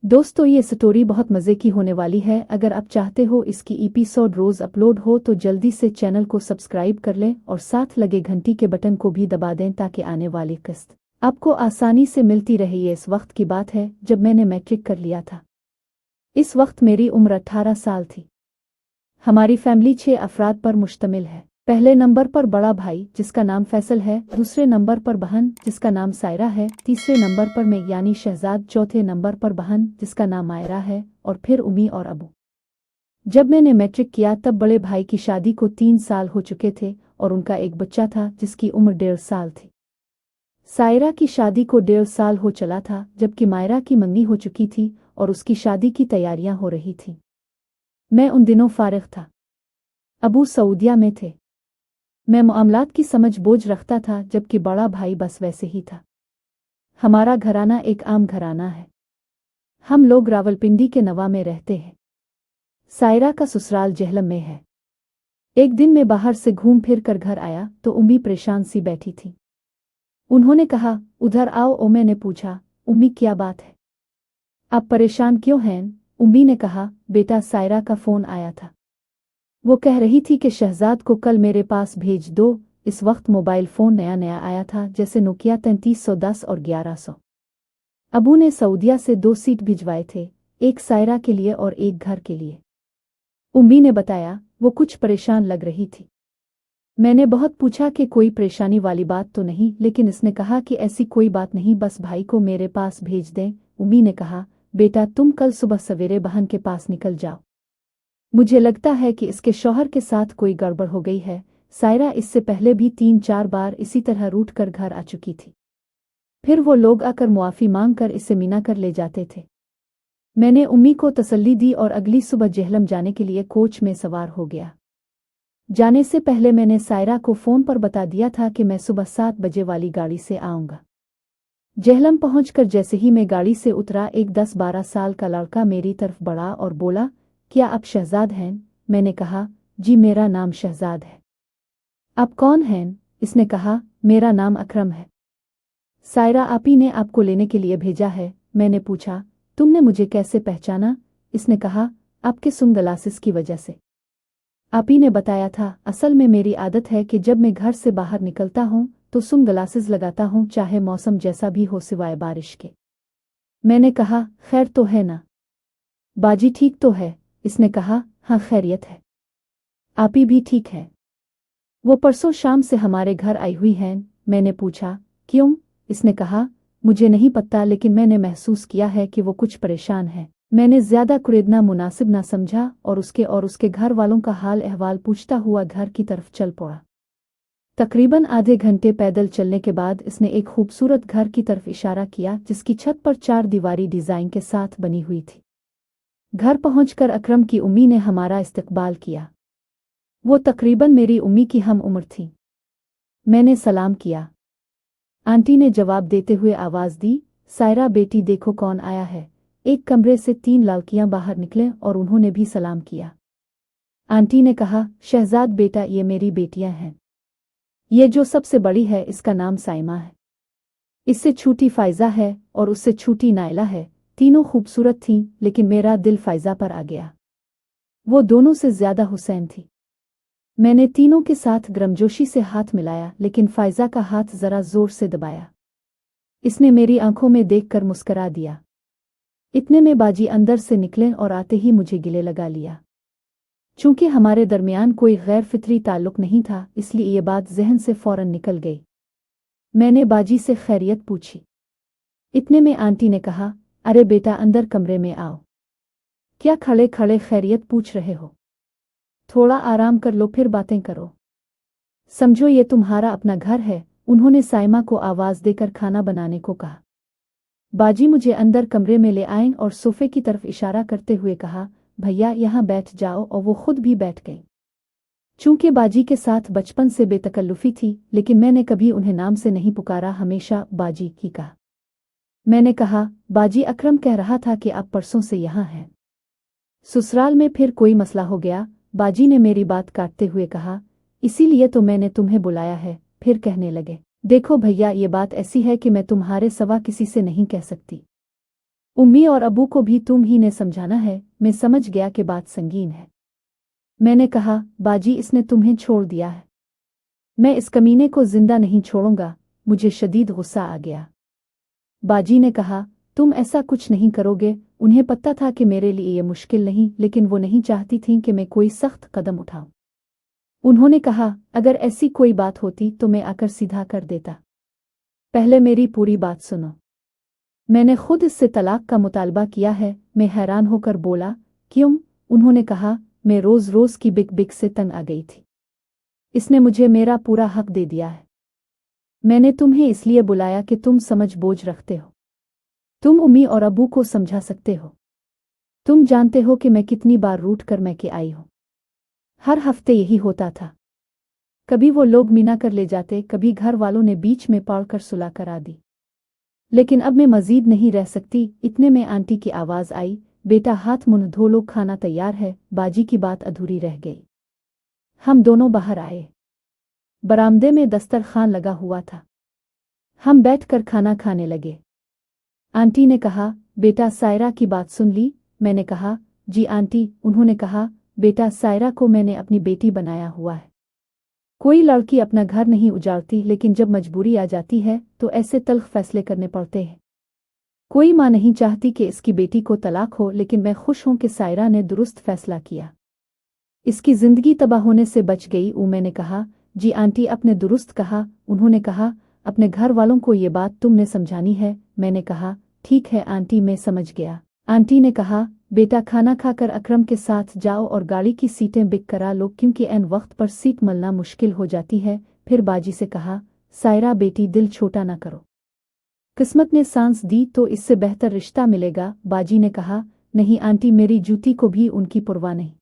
दोस्तों ये स्टोरी बहुत मज़े की होने वाली है। अगर आप चाहते हो इसकी एपिसोड रोज़ अपलोड हो तो जल्दी से चैनल को सब्सक्राइब कर लें और साथ लगे घंटी के बटन को भी दबा दें ताकि आने वाली किस्त आपको आसानी से मिलती रहे। ये इस वक्त की बात है जब मैंने मैट्रिक कर लिया था। इस वक्त मेरी उम्र 18 साल थी। हमारी फैमिली 6 अफराद पर मुश्तमिल है। पहले नंबर पर बड़ा भाई जिसका नाम फैसल है, दूसरे नंबर पर बहन जिसका नाम सायरा है, तीसरे नंबर पर मैं यानी शहजाद, चौथे नंबर पर बहन जिसका नाम मायरा है और फिर उम्मी और अबू। जब मैंने मैट्रिक किया तब बड़े भाई की शादी को 3 साल हो चुके थे और उनका एक बच्चा था जिसकी उम्र 1.5 साल थी। सायरा की शादी को 1.5 साल हो चला था जबकि मायरा की मंगनी हो चुकी थी और उसकी शादी की तैयारियां हो रही थीं। मैं उन दिनों फारिग था। अबू सऊदिया में थे। मैं मामलात की समझ बोझ रखता था जबकि बड़ा भाई बस वैसे ही था। हमारा घराना एक आम घराना है। हम लोग रावलपिंडी के नवा में रहते हैं। सायरा का ससुराल जेहलम में है। एक दिन मैं बाहर से घूम फिर कर घर आया तो उम्मी परेशान सी बैठी थी। उन्होंने कहा, उधर आओ। ओ मैंने पूछा, उम्मी क्या बात है, आप परेशान क्यों हैं? उम्मी ने कहा, बेटा सायरा का फ़ोन आया था। वो कह रही थी कि शहजाद को कल मेरे पास भेज दो। इस वक्त मोबाइल फ़ोन नया नया आया था, जैसे नोकिया 3310 और 1100। अबू ने सऊदिया से 2 सीट भिजवाए थे, एक सायरा के लिए और एक घर के लिए। उम्मी ने बताया, वो कुछ परेशान लग रही थी। मैंने बहुत पूछा कि कोई परेशानी वाली बात तो नहीं, लेकिन इसने कहा कि ऐसी कोई बात नहीं, बस भाई को मेरे पास भेज दें। उम्मी ने कहा, बेटा तुम कल सुबह सवेरे बहन के पास निकल जाओ। मुझे लगता है कि इसके शौहर के साथ कोई गड़बड़ हो गई है। सायरा इससे पहले भी 3-4 बार इसी तरह रूठ कर घर आ चुकी थी। फिर वो लोग आकर मुआफ़ी मांग कर इसे मीना कर ले जाते थे। मैंने उम्मी को तसल्ली दी और अगली सुबह जेहलम जाने के लिए कोच में सवार हो गया। जाने से पहले मैंने सायरा को फ़ोन पर बता दिया था कि मैं सुबह 7 बजे वाली गाड़ी से आऊँगा। जेहलम पहुंचकर जैसे ही मैं गाड़ी से उतरा, एक 10-12 साल का लड़का मेरी तरफ बढ़ा और बोला, क्या आप शहजाद हैं? मैंने कहा, जी मेरा नाम शहजाद है। आप कौन हैं? इसने कहा, मेरा नाम अकरम है। सायरा आपी ने आपको लेने के लिए भेजा है। मैंने पूछा, तुमने मुझे कैसे पहचाना? इसने कहा, आपके सुंगलासिस की वजह से। आपी ने बताया था, असल में मेरी आदत है कि जब मैं घर से बाहर निकलता हूँ तो सनग्लासेस लगाता हूँ, चाहे मौसम जैसा भी हो सिवाय बारिश के। मैंने कहा, खैर तो है ना? बाजी ठीक तो है? इसने कहा, हाँ खैरियत है। आपी भी ठीक है। वो परसों शाम से हमारे घर आई हुई हैं। मैंने पूछा, क्यों? इसने कहा, मुझे नहीं पता, लेकिन मैंने महसूस किया है कि वो कुछ परेशान है। मैंने ज़्यादा कुरेदना मुनासिब ना समझा और उसके घर वालों का हाल अहवाल पूछता हुआ घर की तरफ चल पड़ा। तकरीबन आधे घंटे पैदल चलने के बाद इसने एक खूबसूरत घर की तरफ इशारा किया जिसकी छत पर 4 दीवारी डिज़ाइन के साथ बनी हुई थी। घर पहुंचकर अकरम की उम्मी ने हमारा इस्तकबाल किया। वो तकरीबन मेरी उम्मी की हम उम्र थी। मैंने सलाम किया। आंटी ने जवाब देते हुए आवाज़ दी, सायरा बेटी देखो कौन आया है। एक कमरे से 3 लड़कियां बाहर निकले और उन्होंने भी सलाम किया। आंटी ने कहा, शहजाद बेटा ये मेरी बेटियां हैं। ये जो सबसे बड़ी है इसका नाम साइमा है, इससे छोटी फायजा है और उससे छोटी नायला है। तीनों खूबसूरत थीं, लेकिन मेरा दिल फायजा पर आ गया। वो दोनों से ज़्यादा हुसैन थी। मैंने तीनों के साथ गर्मजोशी से हाथ मिलाया, लेकिन फायजा का हाथ ज़रा ज़ोर से दबाया। इसने मेरी आंखों में देखकर मुस्करा दिया। इतने में बाजी अंदर से निकले और आते ही मुझे गिले लगा लिया। चूंकि हमारे दरमियान कोई गैर फितरी ताल्लुक नहीं था, इसलिए ये बात जहन से फौरन निकल गई। मैंने बाजी से खैरियत पूछी। इतने में आंटी ने कहा, अरे बेटा अंदर कमरे में आओ। क्या खड़े खड़े खैरियत पूछ रहे हो? थोड़ा आराम कर लो फिर बातें करो। समझो ये तुम्हारा अपना घर है। उन्होंने साइमा को आवाज़ देकर खाना बनाने को कहा। बाजी मुझे अंदर कमरे में ले आए और सोफे की तरफ इशारा करते हुए कहा, भैया यहाँ बैठ जाओ, और वो खुद भी बैठ गई। चूंकि बाजी के साथ बचपन से बेतकल्लुफ़ी थी, लेकिन मैंने कभी उन्हें नाम से नहीं पुकारा, हमेशा बाजी ही कहा। मैंने कहा, बाजी अकरम कह रहा था कि आप परसों से यहाँ हैं। ससुराल में फिर कोई मसला हो गया? बाजी ने मेरी बात काटते हुए कहा, इसीलिए तो मैंने तुम्हें बुलाया है। फिर कहने लगे, देखो भैया ये बात ऐसी है कि मैं तुम्हारे सवा किसी से नहीं कह सकती। उम्मी और अबू को भी तुम ही ने समझाना है। मैं समझ गया कि बात संगीन है। मैंने कहा, बाजी इसने तुम्हें छोड़ दिया है। मैं इस कमीने को जिंदा नहीं छोड़ूंगा। मुझे शदीद गुस्सा आ गया। बाजी ने कहा, तुम ऐसा कुछ नहीं करोगे। उन्हें पता था कि मेरे लिए ये मुश्किल नहीं, लेकिन वो नहीं चाहती थीं कि मैं कोई सख्त कदम उठाऊं। उन्होंने कहा, अगर ऐसी कोई बात होती तो मैं आकर सीधा कर देता। पहले मेरी पूरी बात सुनो। मैंने खुद इससे तलाक का मुतालबा किया है। मैं हैरान होकर बोला, क्यों? उन्होंने कहा, मैं रोज रोज की बिक बिक से तंग आ गई थी। इसने मुझे मेरा पूरा हक दे दिया है। मैंने तुम्हें इसलिए बुलाया कि तुम समझ बोझ रखते हो। तुम उम्मी और अबू को समझा सकते हो। तुम जानते हो कि मैं कितनी बार रूठ कर मैं के आई हूं। हर हफ्ते यही होता था। कभी वो लोग मीना कर ले जाते, कभी घर वालों ने बीच में पड़कर सुलह करा दी। लेकिन अब मैं मजीद नहीं रह सकती। इतने में आंटी की आवाज आई, बेटा हाथ मुंह धो लो, खाना तैयार है। बाजी की बात अधूरी रह गई। हम दोनों बाहर आए। बरामदे में दस्तरखान लगा हुआ था। हम बैठकर खाना खाने लगे। आंटी ने कहा, बेटा सायरा की बात सुन ली? मैंने कहा, जी आंटी। उन्होंने कहा, बेटा सायरा को मैंने अपनी बेटी बनाया हुआ है। कोई लड़की अपना घर नहीं उजाड़ती, लेकिन जब मजबूरी आ जाती है तो ऐसे तल्ख फैसले करने पड़ते हैं। कोई माँ नहीं चाहती कि इसकी बेटी को तलाक हो, लेकिन मैं खुश हूं कि सायरा ने दुरुस्त फैसला किया। इसकी जिंदगी तबाह होने से बच गई। मैंने कहा, जी आंटी आपने दुरुस्त कहा। उन्होंने कहा, अपने घर वालों को ये बात तुमने समझानी है। मैंने कहा, ठीक है आंटी, मैं समझ गया। आंटी ने कहा, बेटा खाना खाकर अकरम के साथ जाओ और गाड़ी की सीटें बुक करा लो, क्योंकि ऐन वक्त पर सीट मिलना मुश्किल हो जाती है। फिर बाजी से कहा, सायरा बेटी, दिल छोटा ना करो। किस्मत ने सांस दी तो इससे बेहतर रिश्ता मिलेगा। बाजी ने कहा, नहीं आंटी, मेरी जूती को भी उनकी परवाह नहीं।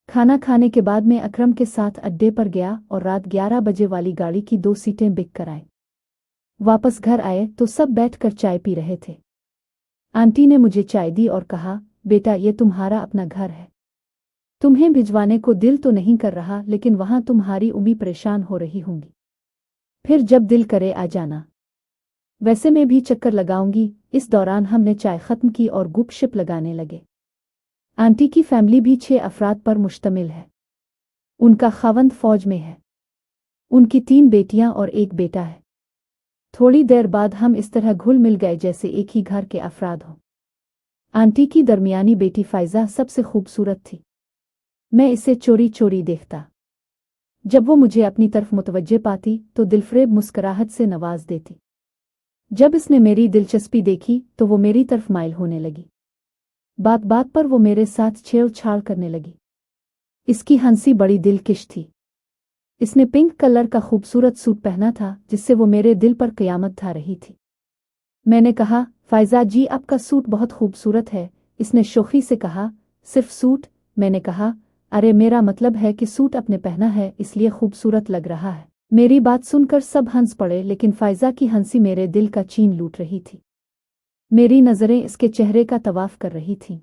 खाना खाने के बाद मैं अकरम के साथ अड्डे पर गया और रात 11 बजे वाली गाड़ी की 2 सीटें बुक कराई। वापस घर आए तो सब बैठकर चाय पी रहे थे। आंटी ने मुझे चाय दी और कहा, बेटा ये तुम्हारा अपना घर है। तुम्हें भिजवाने को दिल तो नहीं कर रहा, लेकिन वहां तुम्हारी उम्मी परेशान हो रही होंगी। फिर जब दिल करे आ जाना। वैसे मैं भी चक्कर लगाऊंगी। इस दौरान हमने चाय खत्म की और गुपशप लगाने लगे। आंटी की फैमिली भी 6 अफराद पर मुश्तमिल है। उनका खावंद फौज में है। उनकी 3 बेटियां और 1 बेटा है। थोड़ी देर बाद हम इस तरह घुल मिल गए जैसे एक ही घर के अफराद हों। आंटी की दरमियानी बेटी फाइजा सबसे खूबसूरत थी। मैं इसे चोरी चोरी देखता। जब वो मुझे अपनी तरफ मुतवज्जे पाती तो दिलफरेब मुस्कुराहट से नवाज देती। जब इसने मेरी दिलचस्पी देखी तो वो मेरी तरफ माइल होने लगी। बात बात पर वो मेरे साथ छेड़छाड़ करने लगी। इसकी हंसी बड़ी दिलकश थी। इसने पिंक कलर का खूबसूरत सूट पहना था, जिससे वो मेरे दिल पर क़यामत ढा रही थी। मैंने कहा, फायजा जी आपका सूट बहुत खूबसूरत है। इसने शोखी से कहा, सिर्फ सूट? मैंने कहा, अरे मेरा मतलब है कि सूट आपने पहना है इसलिए खूबसूरत लग रहा है। मेरी बात सुनकर सब हंस पड़े, लेकिन फायजा की हंसी मेरे दिल का चीन लूट रही थी। मेरी नज़रें इसके चेहरे का तवाफ कर रही थीं।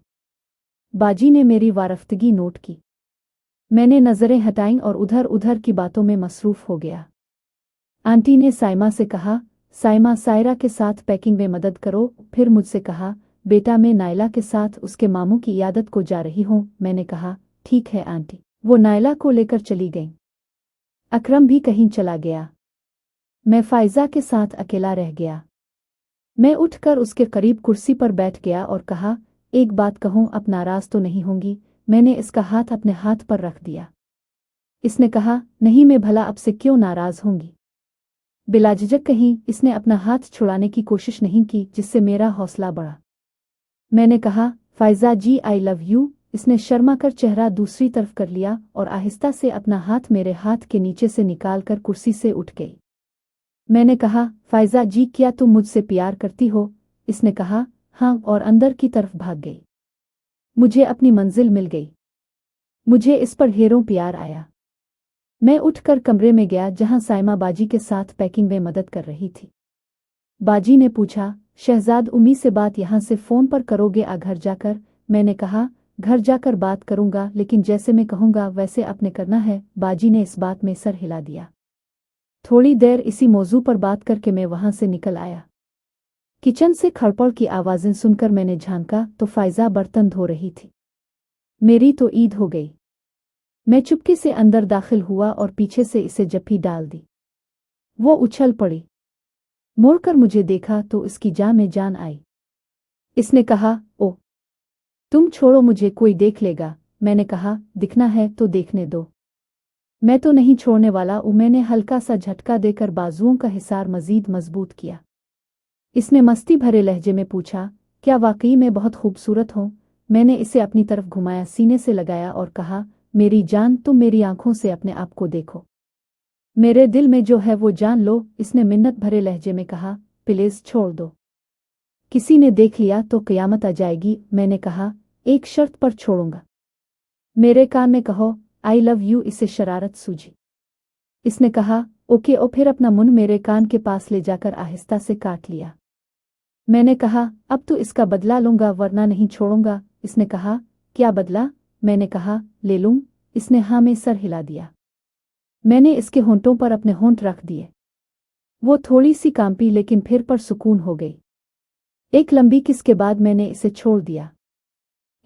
बाजी ने मेरी वारफ्तगी नोट की। मैंने नज़रें हटाईं और उधर उधर की बातों में मसरूफ हो गया। आंटी ने साइमा से कहा, साइमा सायरा के साथ पैकिंग में मदद करो। फिर मुझसे कहा, बेटा मैं नायला के साथ उसके मामू की इयादत को जा रही हूँ। मैंने कहा, ठीक है आंटी। वो नायला को लेकर चली गईं। अकरम भी कहीं चला गया। मैं फायजा के साथ अकेला रह गया। मैं उठकर उसके करीब कुर्सी पर बैठ गया और कहा, एक बात कहूँ, अब नाराज तो नहीं होंगी? मैंने इसका हाथ अपने हाथ पर रख दिया। इसने कहा, नहीं, मैं भला अब से क्यों नाराज होंगी? बिलाझिझक कहीं इसने अपना हाथ छुड़ाने की कोशिश नहीं की, जिससे मेरा हौसला बढ़ा। मैंने कहा, फायजा जी आई लव यू। इसने शर्मा कर चेहरा दूसरी तरफ कर लिया और आहिस्ता से अपना हाथ मेरे हाथ के नीचे से निकालकर कुर्सी से उठ गई। मैंने कहा, फायजा जी क्या तुम मुझसे प्यार करती हो? इसने कहा, हाँ, और अंदर की तरफ भाग गई। मुझे अपनी मंजिल मिल गई। मुझे इस पर ढेरों प्यार आया। मैं उठकर कमरे में गया जहां साइमा बाजी के साथ पैकिंग में मदद कर रही थी। बाजी ने पूछा, शहजाद उम्मी से बात यहां से फ़ोन पर करोगे या घर जाकर? मैंने कहा, घर जाकर बात करूंगा, लेकिन जैसे मैं कहूंगा वैसे आपने करना है। बाजी ने इस बात में सर हिला दिया। थोड़ी देर इसी मौजू पर बात करके मैं वहां से निकल आया। किचन से खड़पड़ की आवाज़ें सुनकर मैंने झांका तो फाइजा बर्तन धो रही थी। मेरी तो ईद हो गई। मैं चुपके से अंदर दाखिल हुआ और पीछे से इसे जप्पी डाल दी। वो उछल पड़ी। मुड़कर मुझे देखा तो इसकी जान में जान आई। इसने कहा, ओ, तुम छोड़ो, मुझे कोई देख लेगा। मैंने कहा, दिखना है तो देखने दो। मैं तो नहीं छोड़ने वाला। मैंने हल्का सा झटका देकर बाजुओं का हिसार मजीद मजबूत किया। इसने मस्ती भरे लहजे में पूछा, क्या वाकई मैं बहुत खूबसूरत हूँ? मैंने इसे अपनी तरफ घुमाया, सीने से लगाया और कहा, मेरी जान, तुम मेरी आंखों से अपने आप को देखो। मेरे दिल में जो है वो जान लो। इसने मिन्नत भरे लहजे में कहा, प्लीज छोड़ दो। किसी ने देख लिया तो क़यामत आ जाएगी। मैंने कहा, एक शर्त पर छोड़ूंगा। मेरे कान में कहो, आई लव यू। इसे शरारत सूझी। इसने कहा, ओके। और फिर अपना मुंह मेरे कान के पास ले जाकर आहिस्ता से काट लिया। मैंने कहा, अब तो इसका बदला लूंगा वरना नहीं छोड़ूंगा। इसने कहा, क्या बदला? मैंने कहा, ले लूं। इसने हाँ में सर हिला दिया। मैंने इसके होंठों पर अपने होंठ रख दिए। वो थोड़ी सी कांपी लेकिन फिर पर सुकून हो गई। एक लंबी किस के बाद मैंने इसे छोड़ दिया।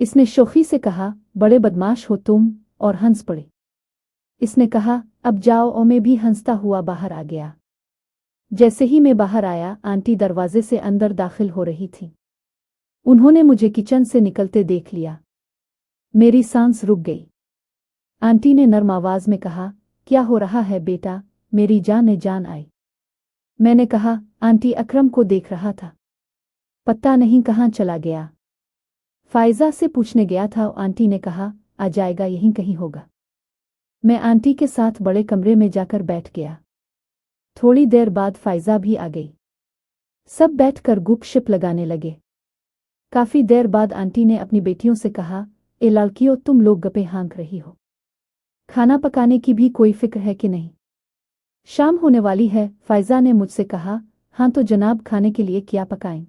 इसने शोखी से कहा, बड़े बदमाश हो तुम, और हंस पड़े। इसने कहा, अब जाओ। और मैं भी हंसता हुआ बाहर आ गया। जैसे ही मैं बाहर आया, आंटी दरवाजे से अंदर दाखिल हो रही थी। उन्होंने मुझे किचन से निकलते देख लिया। मेरी सांस रुक गई। आंटी ने नर्म आवाज में कहा, क्या हो रहा है बेटा? मेरी जान में जान आई। मैंने कहा, आंटी अकरम को देख रहा था, पता नहीं कहाँ चला गया। फाइजा से पूछने गया था। आंटी ने कहा, आ जाएगा, यहीं कहीं होगा। मैं आंटी के साथ बड़े कमरे में जाकर बैठ गया। थोड़ी देर बाद फाइजा भी आ गई। सब बैठकर गुपशप लगाने लगे। काफी देर बाद आंटी ने अपनी बेटियों से कहा, ए लड़कियों, तुम लोग गप्पे हाँक रही हो। खाना पकाने की भी कोई फिक्र है कि नहीं? शाम होने वाली है। फाइजा ने मुझसे कहा, हाँ तो जनाब, खाने के लिए क्या पकाएं?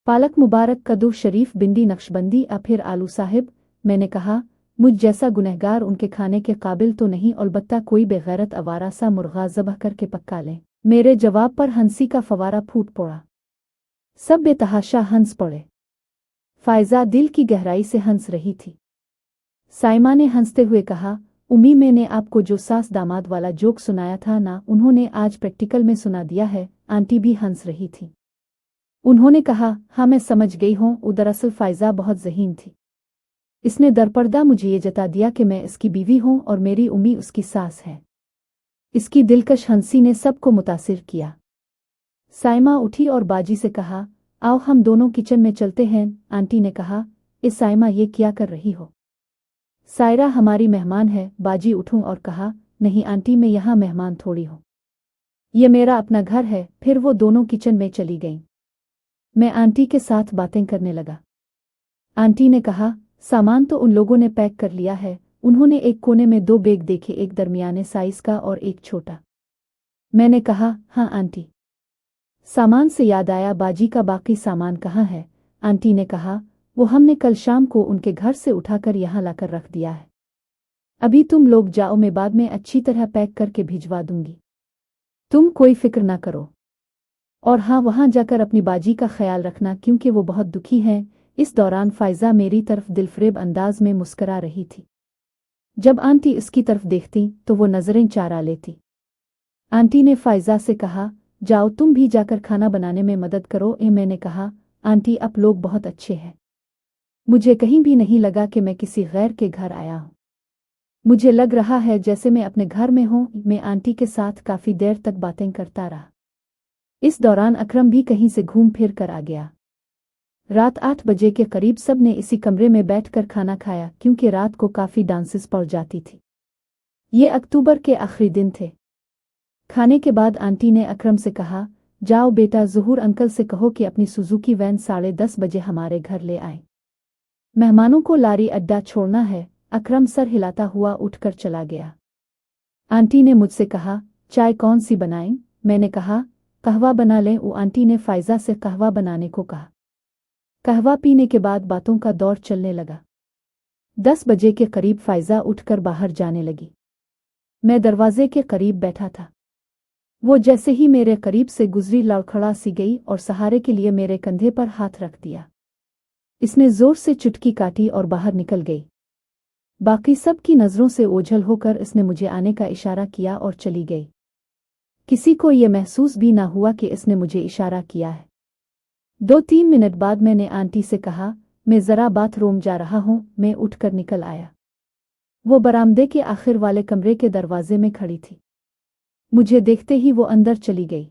पालक मुबारक, कद्दू शरीफ, भिंडी नक्शबंदी या फिर आलू साहिब? मैंने कहा, मुझ जैसा गुनहगार उनके खाने के काबिल तो नहीं, अलबत्ता कोई बेगैरत आवारा सा मुर्गा ज़बह करके पक्का लें। मेरे जवाब पर हंसी का फवारा फूट पड़ा। सब बेतहाशा हंस पड़े। फाइजा दिल की गहराई से हंस रही थी। साइमा ने हंसते हुए कहा, उम्मी, मैंने आपको जो सास दामाद वाला जोक सुनाया था ना, उन्होंने आज प्रैक्टिकल में सुना दिया है। आंटी भी हंस रही थी। उन्होंने कहा, हाँ मैं समझ गई हूँ। दरअसल फाइजा बहुत ज़हीन थी। इसने दरपर्दा मुझे ये जता दिया कि मैं इसकी बीवी हूँ और मेरी उम्मी उसकी सास है। इसकी दिलकश हंसी ने सबको मुतासिर किया। साइमा उठी और बाजी से कहा, आओ हम दोनों किचन में चलते हैं। आंटी ने कहा, ए साइमा, ये क्या कर रही हो? सायरा हमारी मेहमान है। बाजी उठूं और कहा, नहीं आंटी, मैं यहाँ मेहमान थोड़ी हूँ, ये मेरा अपना घर है। फिर वो दोनों किचन में चली गईं। मैं आंटी के साथ बातें करने लगा। आंटी ने कहा, सामान तो उन लोगों ने पैक कर लिया है। उन्होंने एक कोने में 2 बैग देखे, एक दरमियाने साइज का और एक छोटा। मैंने कहा, हाँ आंटी। सामान से याद आया, बाजी का बाकी सामान कहाँ है? आंटी ने कहा, वो हमने कल शाम को उनके घर से उठाकर यहाँ लाकर रख दिया है। अभी तुम लोग जाओ, मैं बाद में अच्छी तरह पैक करके भिजवा दूंगी। तुम कोई फिक्र ना करो। और हाँ, वहाँ जाकर अपनी बाजी का ख्याल रखना, क्योंकि वो बहुत दुखी है। इस दौरान फाइजा मेरी तरफ दिलफरेब अंदाज में मुस्करा रही थी। जब आंटी इसकी तरफ देखती तो वो नजरें चारा लेती। आंटी ने फाइजा से कहा, जाओ तुम भी जाकर खाना बनाने में मदद करो। मैंने कहा, आंटी आप लोग बहुत अच्छे हैं। मुझे कहीं भी नहीं लगा कि मैं किसी गैर के घर आया हूँ। मुझे लग रहा है जैसे मैं अपने घर में हूँ। मैं आंटी के साथ काफी देर तक बातें करता रहा। इस दौरान अकरम भी कहीं से घूम फिर कर आ गया। रात 8 बजे के करीब सब ने इसी कमरे में बैठकर खाना खाया, क्योंकि रात को काफी डांसेस पड़ जाती थी। ये अक्टूबर के आखिरी दिन थे। खाने के बाद आंटी ने अकरम से कहा, जाओ बेटा, ज़हूर अंकल से कहो कि अपनी सुजुकी वैन 10:30 बजे हमारे घर ले आए। मेहमानों को लारी अड्डा छोड़ना है। अकरम सर हिलाता हुआ उठकर चला गया। आंटी ने मुझसे कहा, चाय कौन सी बनाएं? मैंने कहा, कहवा बना लें। वो आंटी ने फाइजा से कहवा बनाने को कहा। कहवा पीने के बाद बातों का दौर चलने लगा। 10 बजे के करीब फाइजा उठकर बाहर जाने लगी। मैं दरवाजे के करीब बैठा था। वो जैसे ही मेरे करीब से गुजरी लड़खड़ा सी गई और सहारे के लिए मेरे कंधे पर हाथ रख दिया। इसने जोर से चुटकी काटी और बाहर निकल गई। बाकी सब की नज़रों से ओझल होकर इसने मुझे आने का इशारा किया और चली गई। किसी को ये महसूस भी ना हुआ कि इसने मुझे इशारा किया है। 2-3 मिनट बाद मैंने आंटी से कहा, मैं ज़रा बाथरूम जा रहा हूँ। मैं उठकर निकल आया। वो बरामदे के आखिर वाले कमरे के दरवाजे में खड़ी थी। मुझे देखते ही वो अंदर चली गई।